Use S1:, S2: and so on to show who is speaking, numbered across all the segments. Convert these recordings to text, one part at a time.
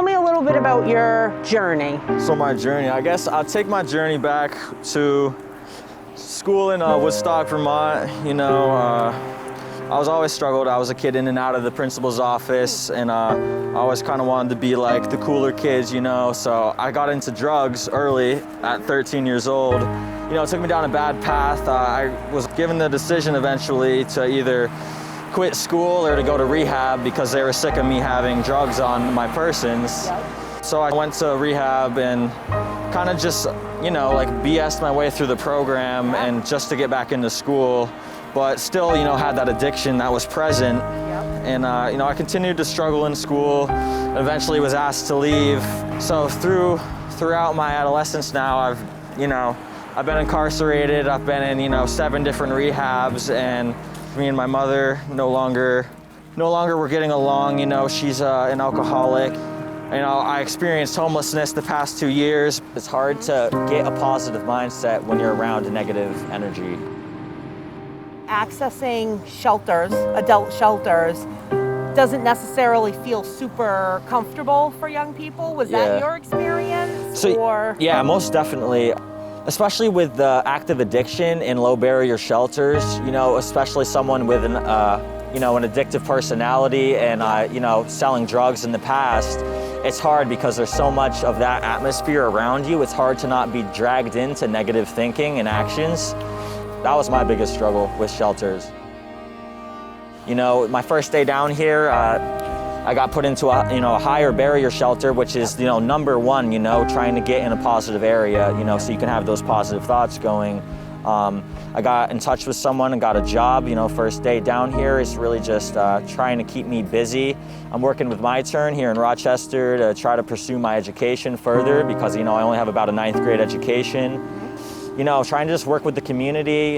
S1: me a little bit about your journey.
S2: So my journey, I guess I'll take my journey back to school in Woodstock, Vermont. I was always struggled. I was a kid in and out of the principal's office, and I always kind of wanted to be like the cooler kids, so I got into drugs early at 13 years old. It took me down a bad path. I was given the decision eventually to either quit school or to go to rehab because they were sick of me having drugs on my persons. So I went to rehab and kind of just, like BS'd my way through the program and just to get back into school, but still, had that addiction that was present. And, I continued to struggle in school, eventually was asked to leave. So throughout my adolescence now, I've been incarcerated. I've been in, 7 different rehabs, and me and my mother no longer were getting along. She's an alcoholic. I experienced homelessness the past 2 years. It's hard to get a positive mindset when you're around negative energy.
S1: Accessing shelters, adult shelters, doesn't necessarily feel super comfortable for young people. Was that your experience?
S2: Yeah, most definitely. Especially with the active addiction in low barrier shelters, especially someone with an addictive personality and, selling drugs in the past, it's hard because there's so much of that atmosphere around you. It's hard to not be dragged into negative thinking and actions. That was my biggest struggle with shelters. My first day down here, I got put into a higher barrier shelter, which is, number one, trying to get in a positive area, so you can have those positive thoughts going. I got in touch with someone and got a job. First day down here is really just trying to keep me busy. I'm working with My Turn here in Rochester to try to pursue my education further because, I only have about a 9th grade education. Trying to just work with the community.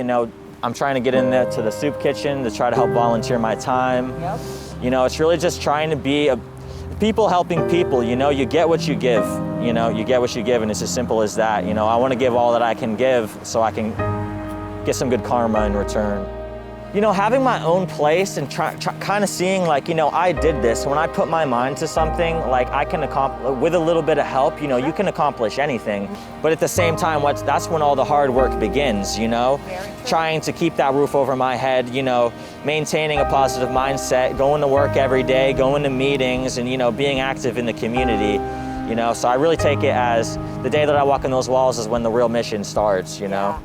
S2: I'm trying to get in there to the soup kitchen to try to help volunteer my time. It's really just trying to be people helping people. You get what you give. You get what you give, and it's as simple as that. I want to give all that I can give so I can get some good karma in return. Having my own place and kind of seeing like, I did this. When I put my mind to something, like I can accomplish, with a little bit of help, you can accomplish anything. But at the same time, that's when all the hard work begins, Trying to keep that roof over my head, maintaining a positive mindset, going to work every day, going to meetings, and, being active in the community, So I really take it as the day that I walk in those walls is when the real mission starts,
S1: Yeah.